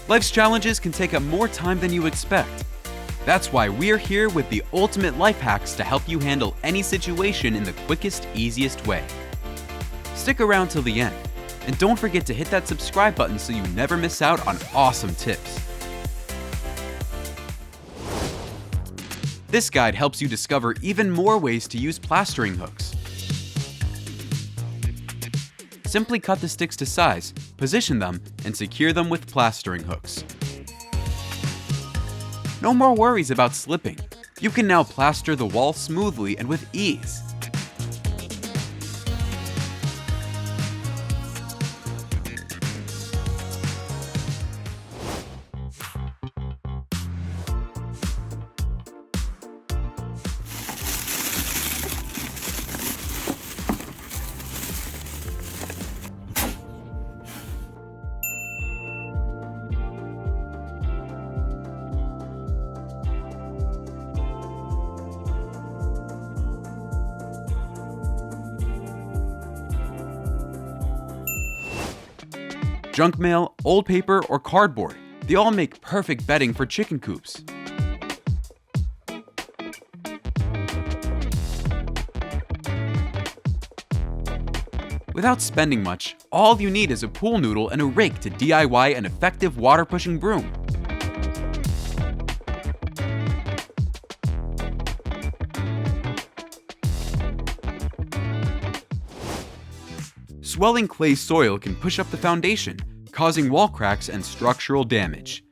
Life's challenges can take up more time than you expect. That's why we're here with the ultimate life hacks to help you handle any situation in the quickest, easiest way. Stick around till the end, and don't forget to hit that subscribe button so you never miss out on awesome tips. This guide helps you discover even more ways to use plastering hooks. Simply cut the sticks to size, position them, and secure them with plastering hooks. No more worries about slipping. You can now plaster the wall smoothly and with ease. Junk mail, old paper, or cardboard, they all make perfect bedding for chicken coops. Without spending much, all you need is a pool noodle and a rake to DIY an effective water-pushing broom. Swelling clay soil can push up the foundation, causing wall cracks and structural damage.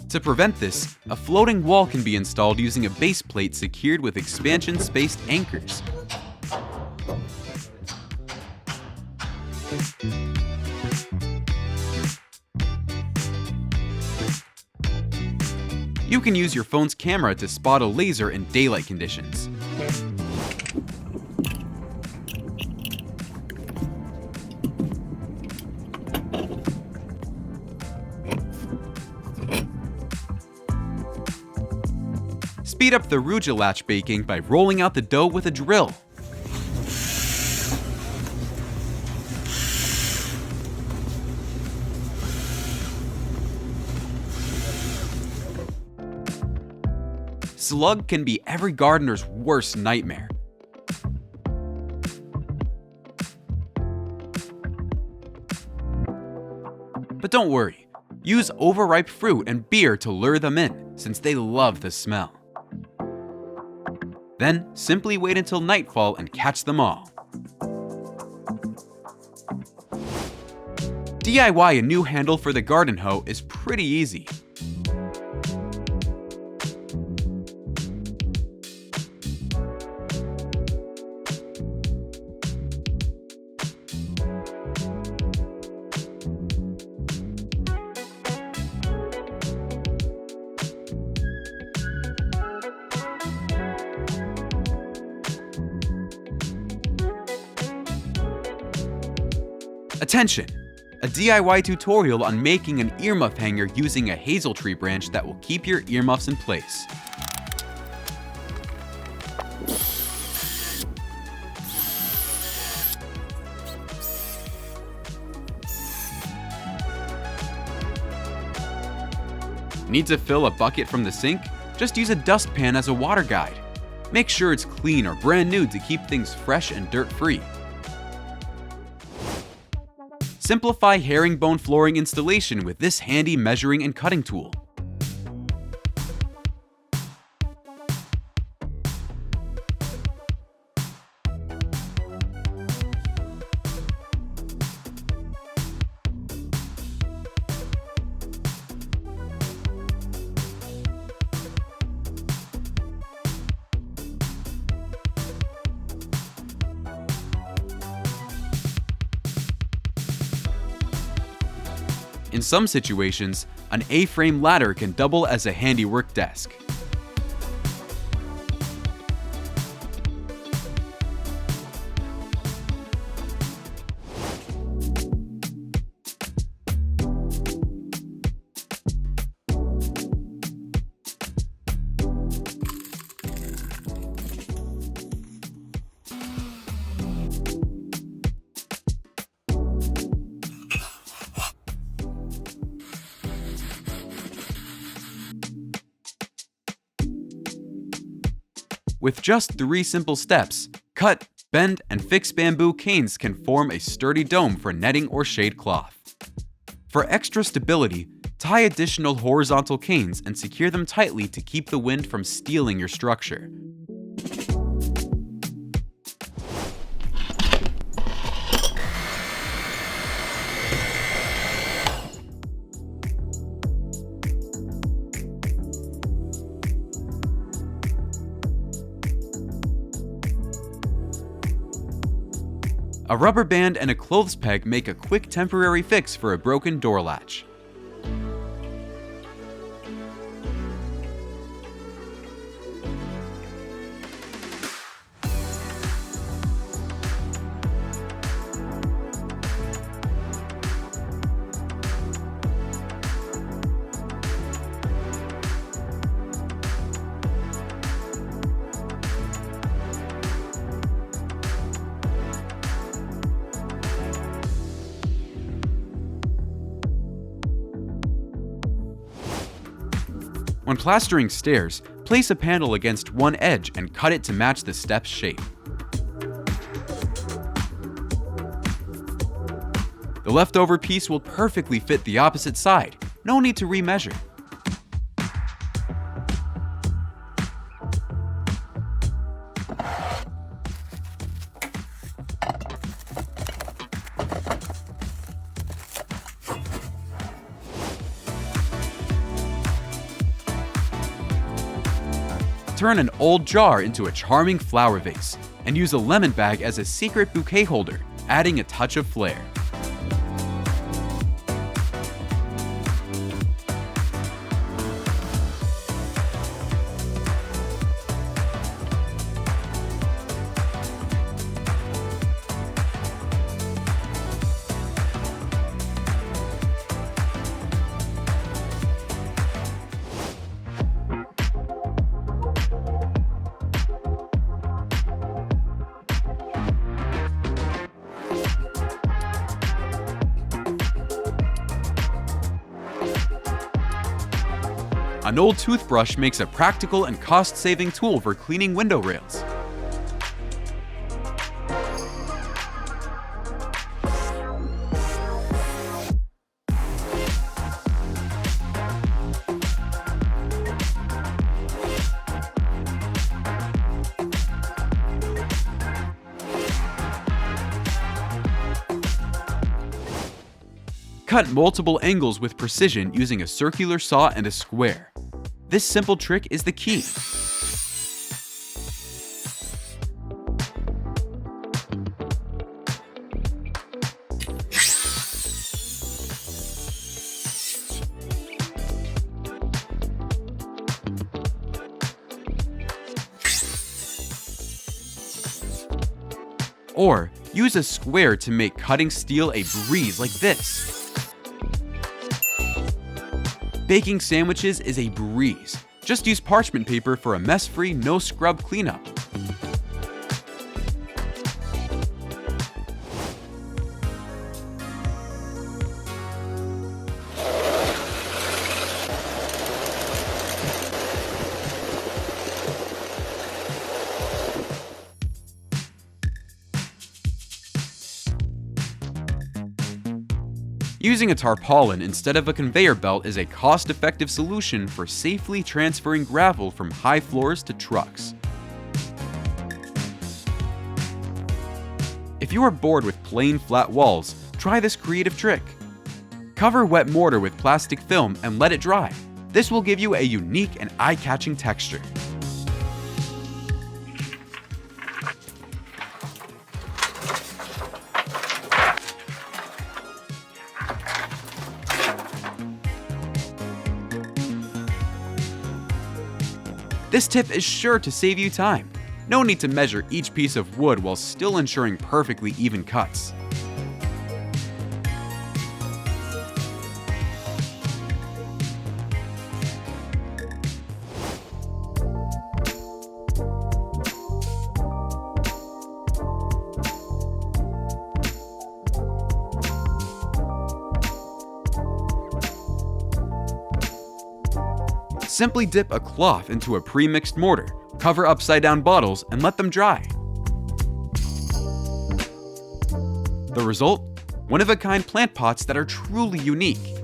To prevent this, a floating wall can be installed using a base plate secured with expansion-spaced anchors. You can use your phone's camera to spot a laser in daylight conditions. Speed up the rouge baking by rolling out the dough with a drill. Slug can be every gardener's worst nightmare. But don't worry, use overripe fruit and beer to lure them in, since they love the smell. Then, simply wait until nightfall and catch them all. DIY a new handle for the garden hoe is pretty easy. Attention! A DIY tutorial on making an earmuff hanger using a hazel tree branch that will keep your earmuffs in place. Need to fill a bucket from the sink? Just use a dustpan as a water guide. Make sure it's clean or brand new to keep things fresh and dirt-free. Simplify herringbone flooring installation with this handy measuring and cutting tool. In some situations, an A-frame ladder can double as a handiwork desk. With just 3 simple steps, cut, bend, and fix bamboo canes can form a sturdy dome for netting or shade cloth. For extra stability, tie additional horizontal canes and secure them tightly to keep the wind from stealing your structure. A rubber band and a clothes peg make a quick temporary fix for a broken door latch. When plastering stairs, place a panel against one edge and cut it to match the step's shape. The leftover piece will perfectly fit the opposite side. No need to remeasure. Turn an old jar into a charming flower vase, and use a lemon bag as a secret bouquet holder, adding a touch of flair. An old toothbrush makes a practical and cost-saving tool for cleaning window rails. Cut multiple angles with precision using a circular saw and a square. This simple trick is the key. Or use a square to make cutting steel a breeze like this. Baking sandwiches is a breeze. Just use parchment paper for a mess-free, no-scrub cleanup. Using a tarpaulin instead of a conveyor belt is a cost-effective solution for safely transferring gravel from high floors to trucks. If you are bored with plain flat walls, try this creative trick. Cover wet mortar with plastic film and let it dry. This will give you a unique and eye-catching texture. This tip is sure to save you time. No need to measure each piece of wood while still ensuring perfectly even cuts. Simply dip a cloth into a pre-mixed mortar, Cover upside-down bottles and let them dry. The result? One-of-a-kind plant pots that are truly unique.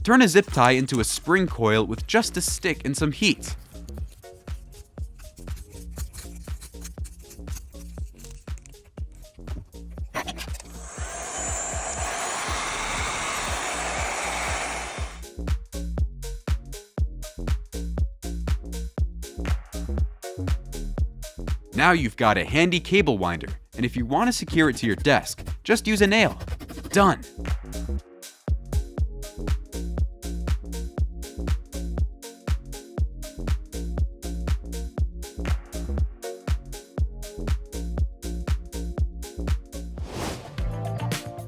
Turn a zip tie into a spring coil with just a stick and some heat. Now you've got a handy cable winder, and if you want to secure it to your desk, just use a nail. Done!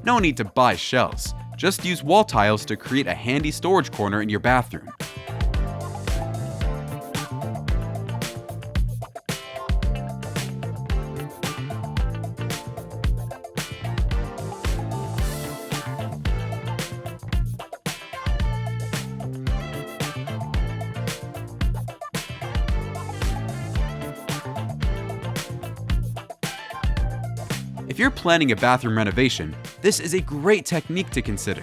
No need to buy shelves. Just use wall tiles to create a handy storage corner in your bathroom. If you're planning a bathroom renovation, this is a great technique to consider.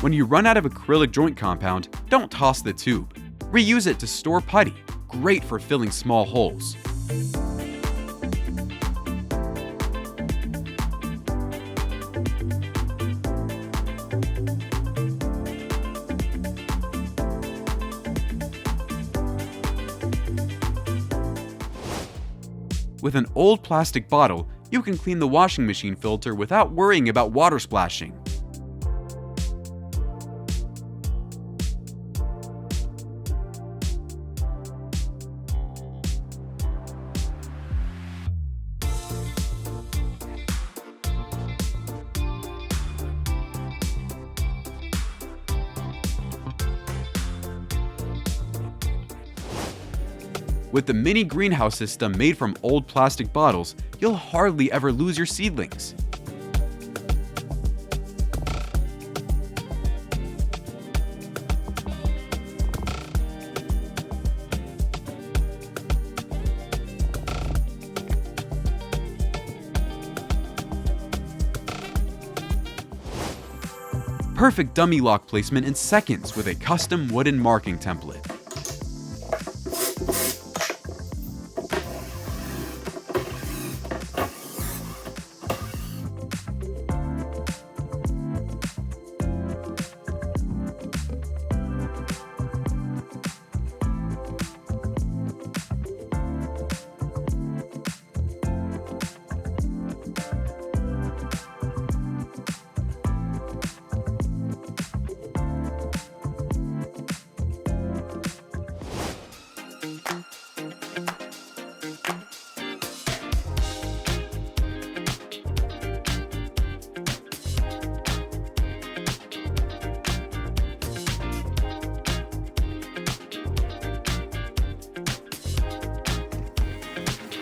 When you run out of acrylic joint compound, don't toss the tube. Reuse it to store putty, great for filling small holes. With an old plastic bottle, you can clean the washing machine filter without worrying about water splashing. With the mini greenhouse system made from old plastic bottles, you'll hardly ever lose your seedlings. Perfect dummy lock placement in seconds with a custom wooden marking template.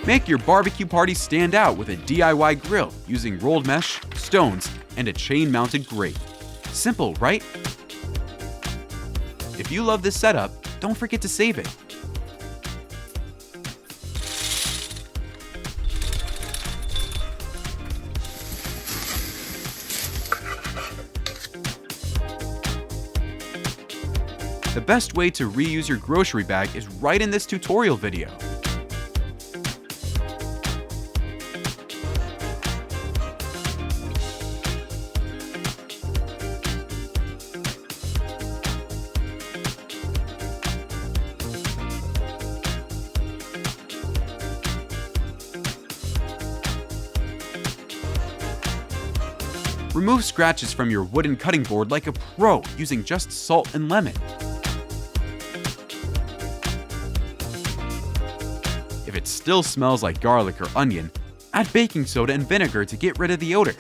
Make your barbecue party stand out with a DIY grill using rolled mesh, stones, and a chain-mounted grate. Simple, right? If you love this setup, don't forget to save it. The best way to reuse your grocery bag is right in this tutorial video. Remove scratches from your wooden cutting board like a pro using just salt and lemon. If it still smells like garlic or onion, Add baking soda and vinegar to get rid of the odor.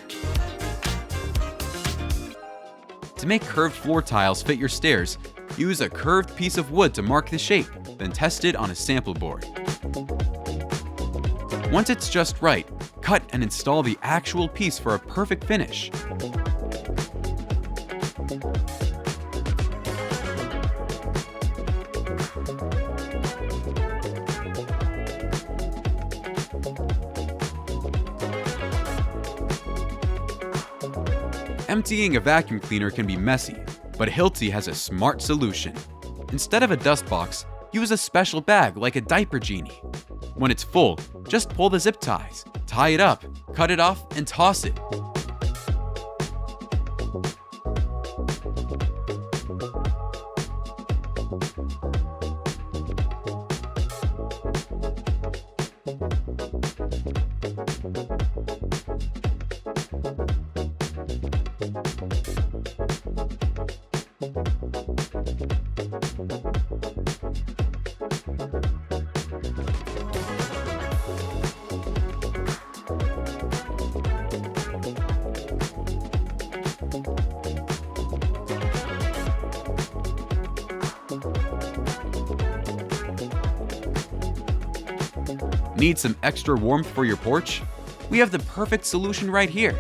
To make curved floor tiles fit your stairs, use a curved piece of wood to mark the shape, then test it on a sample board. Once it's just right, cut and install the actual piece for a perfect finish. Emptying a vacuum cleaner can be messy, but Hilti has a smart solution. Instead of a dust box, use a special bag like a diaper genie. When it's full, just pull the zip ties, tie it up, cut it off, and toss it. Need some extra warmth for your porch? We have the perfect solution right here.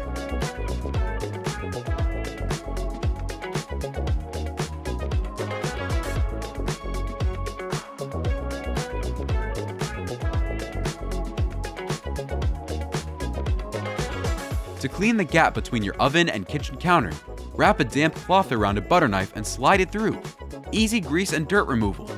To clean the gap between your oven and kitchen counter, wrap a damp cloth around a butter knife and slide it through. Easy grease and dirt removal.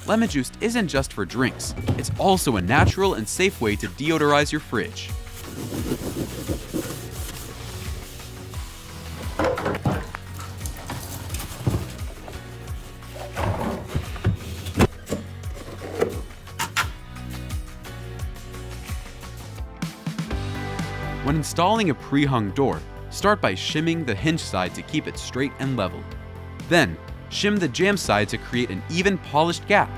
Lemon juice isn't just for drinks, it's also a natural and safe way to deodorize your fridge. When installing a pre-hung door, start by shimming the hinge side to keep it straight and level. Then, shim the jamb side to create an even polished gap.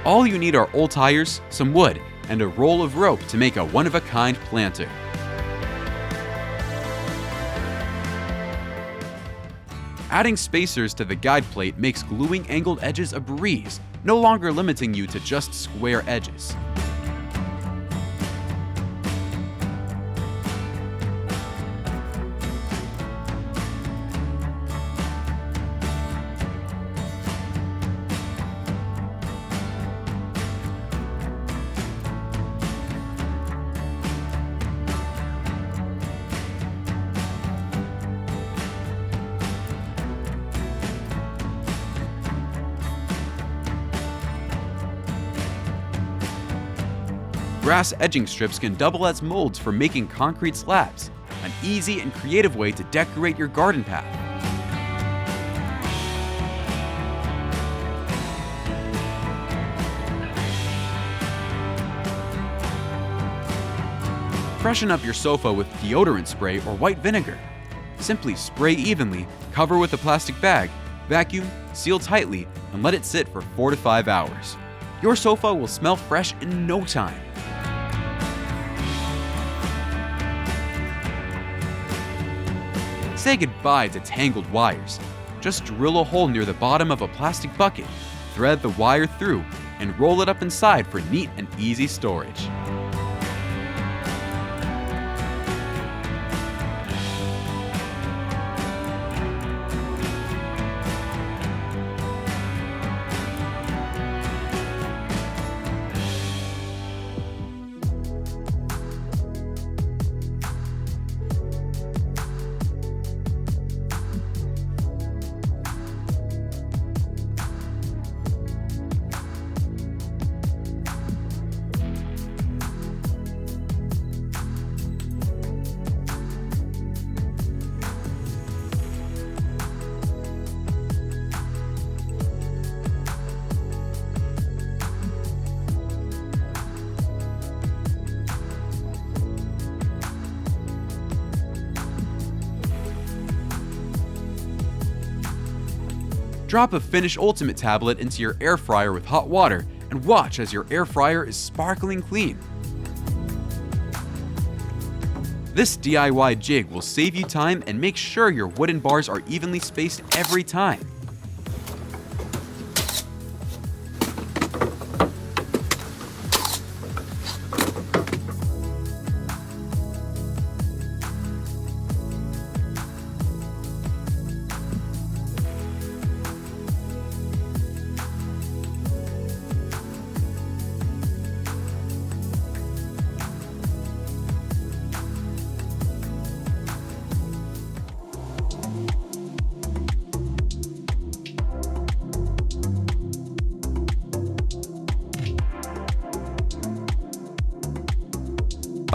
All you need are old tires, some wood, and a roll of rope to make a one-of-a-kind planter. Adding spacers to the guide plate makes gluing angled edges a breeze, no longer limiting you to just square edges. Grass edging strips can double as molds for making concrete slabs, an easy and creative way to decorate your garden path. Freshen up your sofa with deodorant spray or white vinegar. Simply spray evenly, cover with a plastic bag, vacuum, seal tightly, and let it sit for 4 to 5 hours. Your sofa will smell fresh in no time. Say goodbye to tangled wires. Just drill a hole near the bottom of a plastic bucket, thread the wire through, and roll it up inside for neat and easy storage. Drop a Finish Ultimate tablet into your air fryer with hot water and watch as your air fryer is sparkling clean. This DIY jig will save you time and make sure your wooden bars are evenly spaced every time.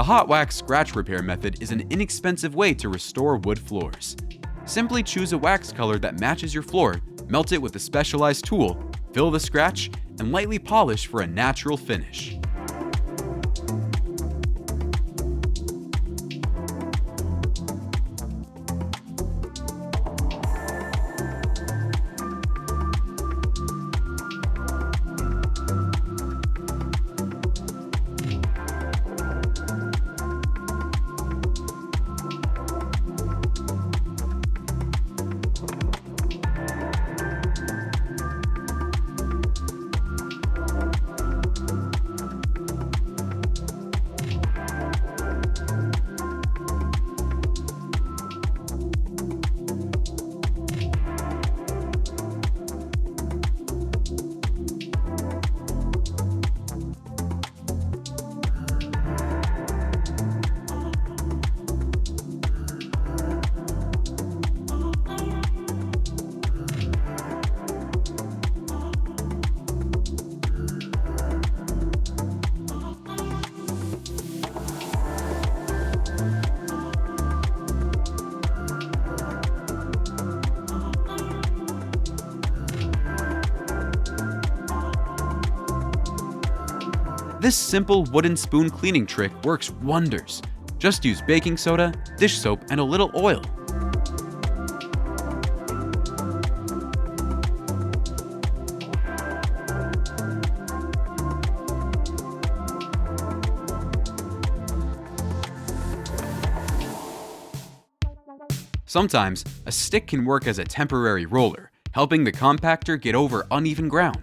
The hot wax scratch repair method is an inexpensive way to restore wood floors. Simply choose a wax color that matches your floor, melt it with a specialized tool, fill the scratch, and lightly polish for a natural finish. This simple wooden spoon cleaning trick works wonders. Just use baking soda, dish soap, and a little oil. Sometimes, a stick can work as a temporary roller, helping the compactor get over uneven ground.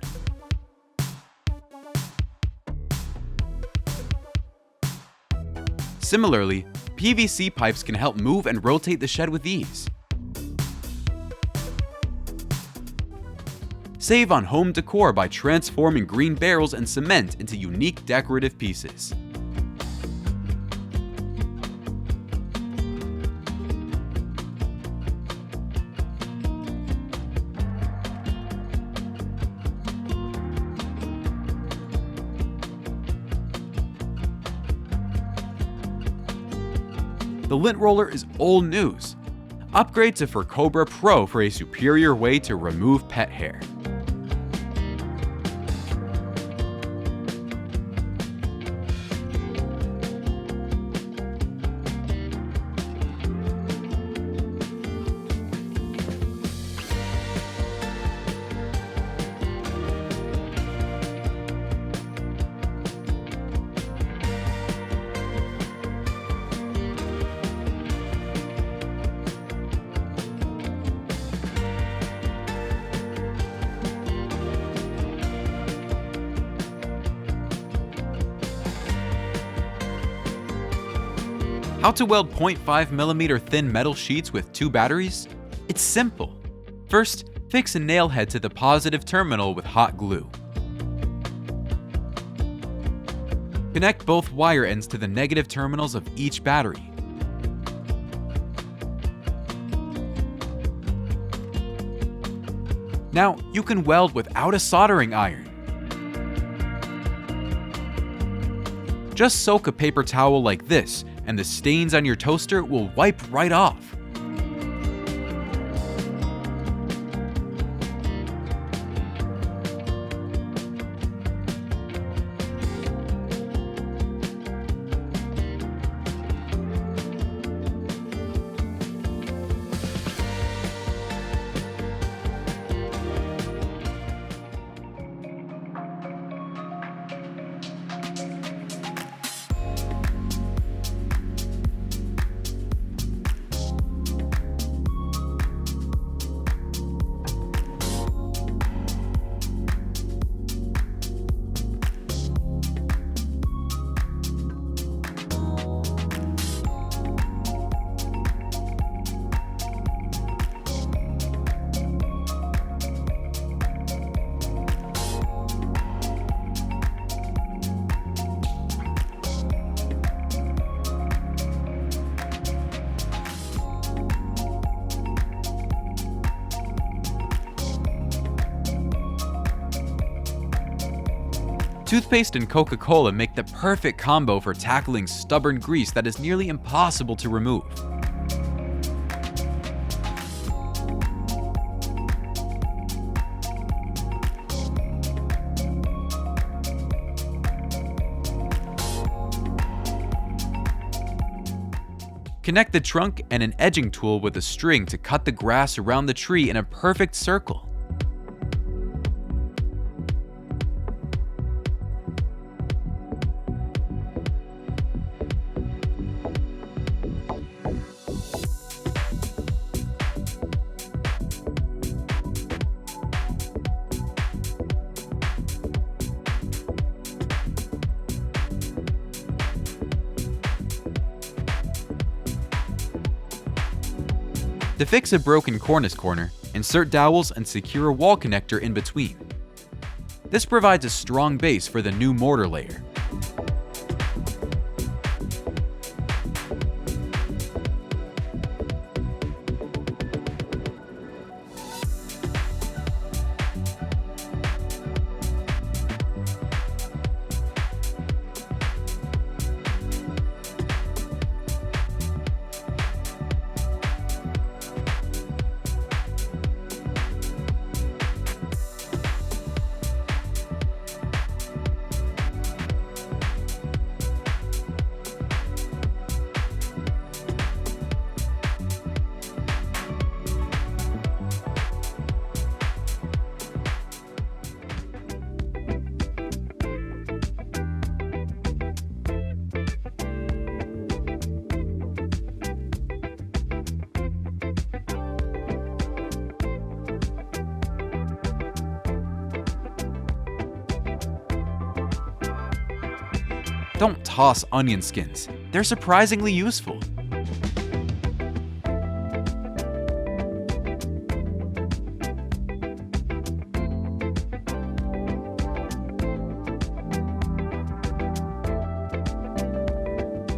Similarly, PVC pipes can help move and rotate the shed with ease. Save on home decor by transforming green barrels and cement into unique decorative pieces. The lint roller is old news. Upgrade to Cobra Pro for a superior way to remove pet hair. How to weld 0.5mm thin metal sheets with 2 batteries? It's simple. First, fix a nail head to the positive terminal with hot glue. Connect both wire ends to the negative terminals of each battery. Now, you can weld without a soldering iron. Just soak a paper towel like this, and the stains on your toaster will wipe right off. Toothpaste and Coca-Cola make the perfect combo for tackling stubborn grease that is nearly impossible to remove. Connect the trunk and an edging tool with a string to cut the grass around the tree in a perfect circle. To fix a broken cornice corner, insert dowels and secure a wall connector in between. This provides a strong base for the new mortar layer. Don't toss onion skins. They're surprisingly useful.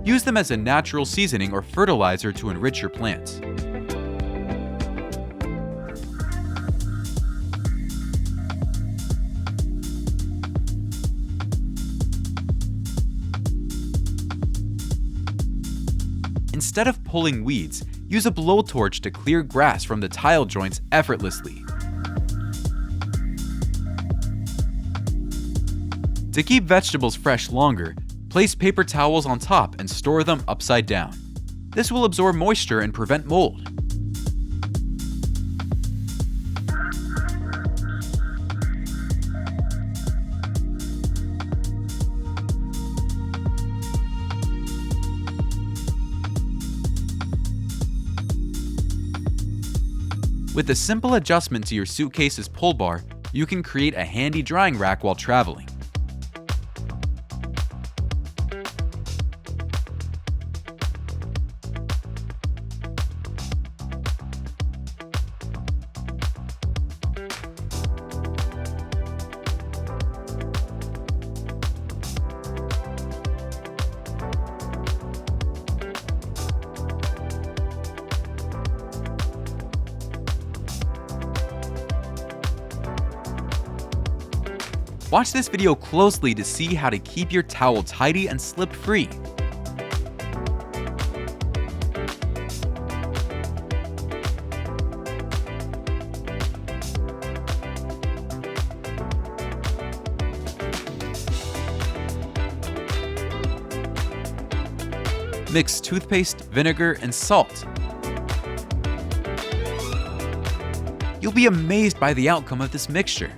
Use them as a natural seasoning or fertilizer to enrich your plants. Instead of pulling weeds, use a blowtorch to clear grass from the tile joints effortlessly. To keep vegetables fresh longer, place paper towels on top and store them upside down. This will absorb moisture and prevent mold. With a simple adjustment to your suitcase's pull bar, you can create a handy drying rack while traveling. Watch this video closely to see how to keep your towel tidy and slip-free. Mix toothpaste, vinegar, and salt. You'll be amazed by the outcome of this mixture.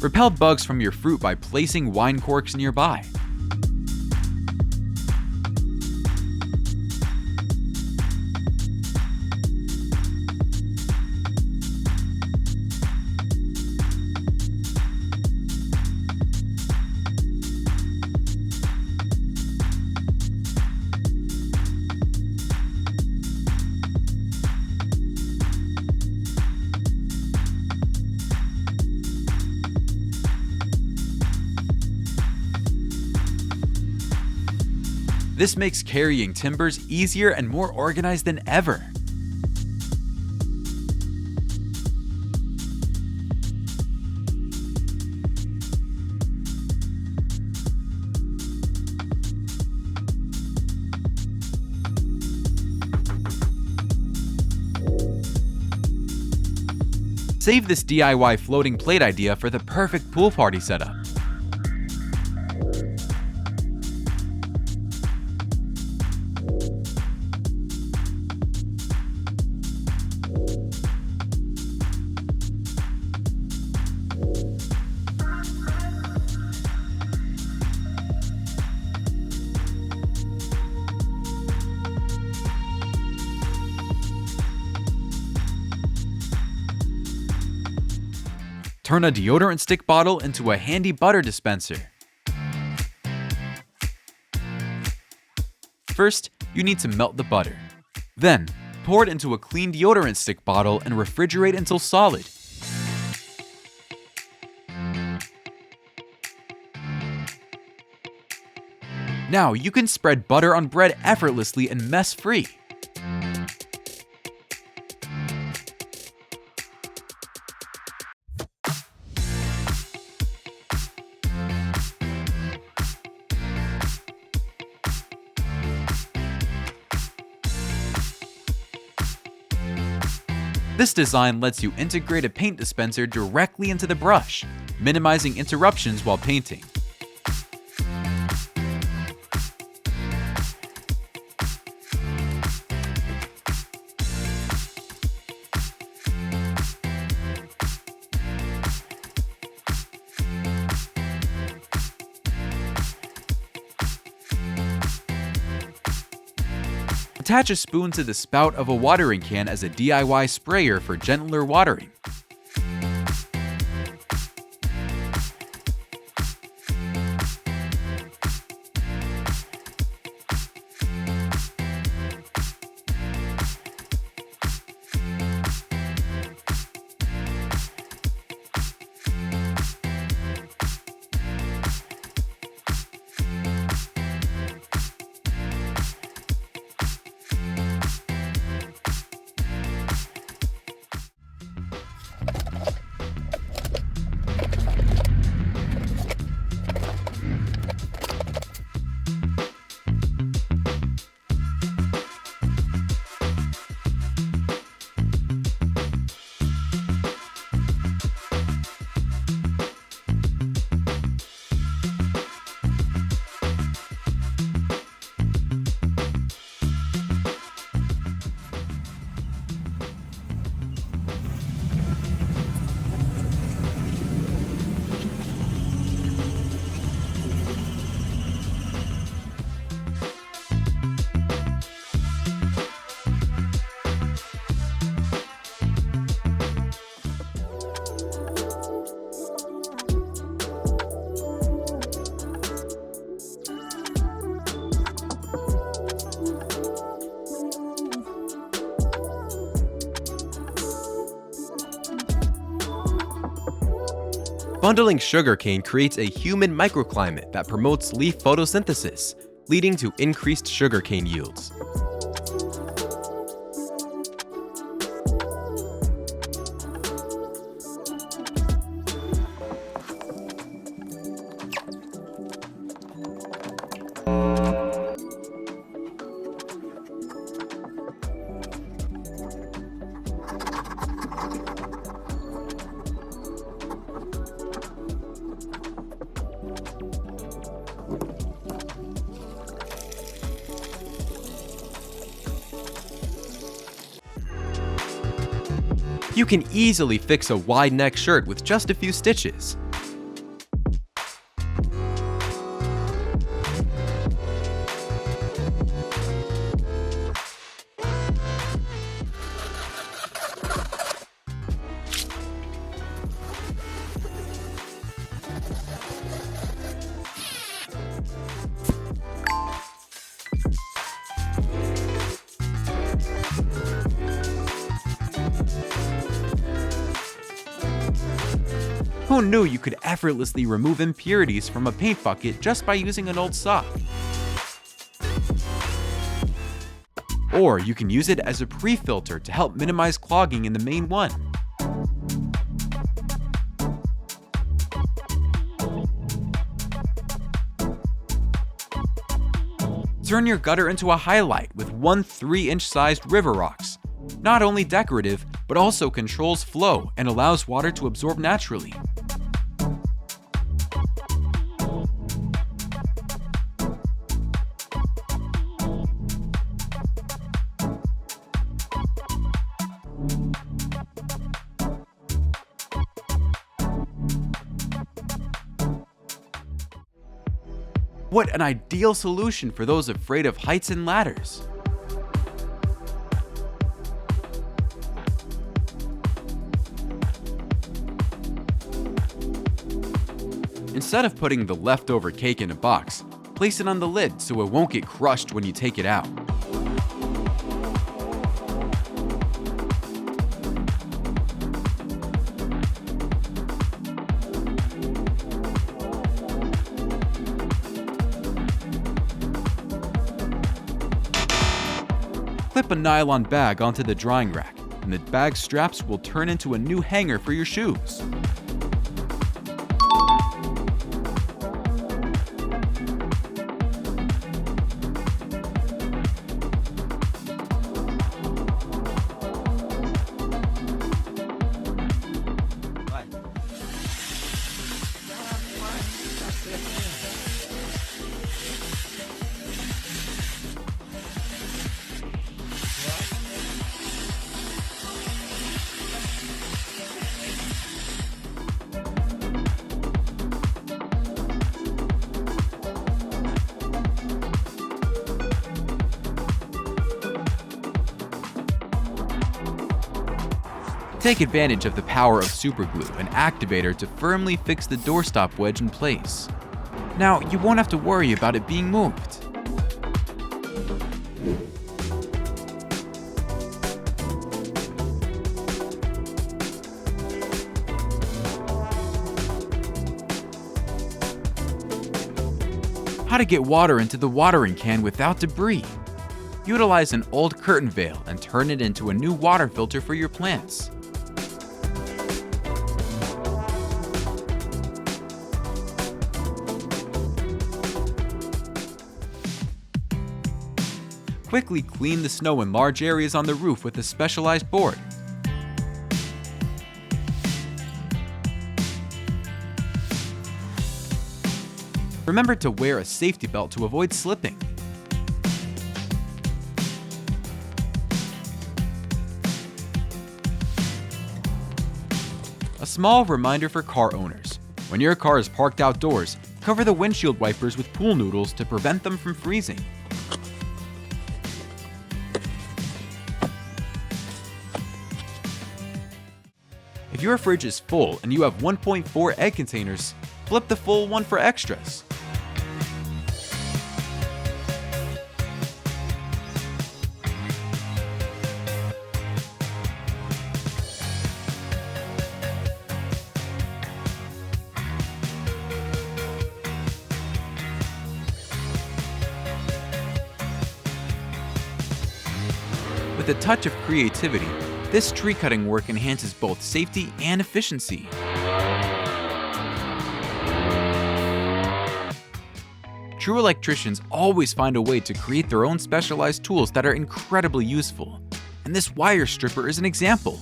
Repel bugs from your fruit by placing wine corks nearby. This makes carrying timbers easier and more organized than ever. Save this DIY floating plate idea for the perfect pool party setup. Turn a deodorant stick bottle into a handy butter dispenser. First, you need to melt the butter. Then, pour it into a clean deodorant stick bottle and refrigerate until solid. Now you can spread butter on bread effortlessly and mess-free. This design lets you integrate a paint dispenser directly into the brush, minimizing interruptions while painting. Attach a spoon to the spout of a watering can as a DIY sprayer for gentler watering. Bundling sugarcane creates a humid microclimate that promotes leaf photosynthesis, leading to increased sugarcane yields. You can easily fix a wide neck shirt with just a few stitches. Who knew you could effortlessly remove impurities from a paint bucket just by using an old sock? Or you can use it as a pre-filter to help minimize clogging in the main one. Turn your gutter into a highlight with 1 3-inch sized river rocks. Not only decorative, but also controls flow and allows water to absorb naturally. What an ideal solution for those afraid of heights and ladders. Instead of putting the leftover cake in a box, place it on the lid so it won't get crushed when you take it out. Clip a nylon bag onto the drying rack, and the bag straps will turn into a new hanger for your shoes. Take advantage of the power of superglue and activator to firmly fix the doorstop wedge in place. Now, you won't have to worry about it being moved. How to get water into the watering can without debris. Utilize an old curtain vail and turn it into a new water filter for your plants. Quickly clean the snow in large areas on the roof with a specialized board. Remember to wear a safety belt to avoid slipping. A small reminder for car owners. When your car is parked outdoors, cover the windshield wipers with pool noodles to prevent them from freezing. If your fridge is full and you have 1.4 egg containers, flip the full one for extras. With a touch of creativity, this tree cutting work enhances both safety and efficiency. True electricians always find a way to create their own specialized tools that are incredibly useful, and this wire stripper is an example.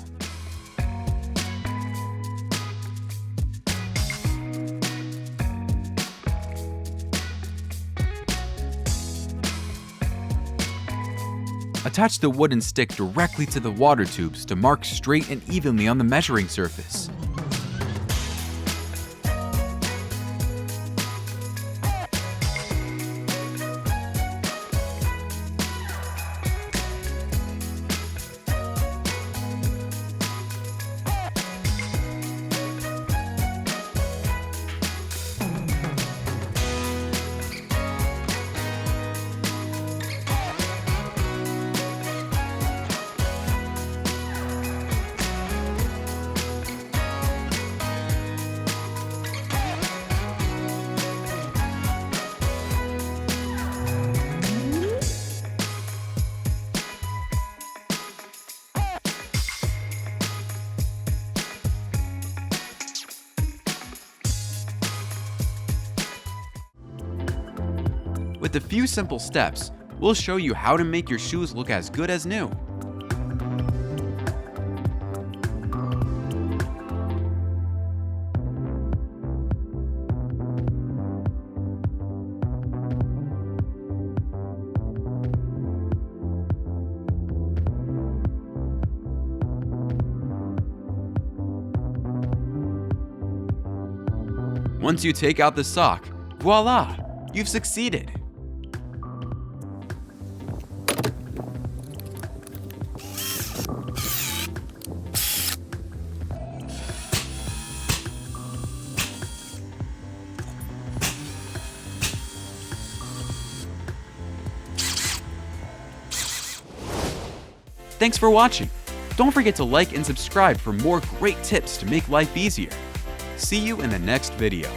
Attach the wooden stick directly to the water tubes to mark straight and evenly on the measuring surface. With a few simple steps, we'll show you how to make your shoes look as good as new. Once you take out the sock, voila! You've succeeded! Thanks for watching. Don't forget to like and subscribe for more great tips to make life easier. See you in the next video.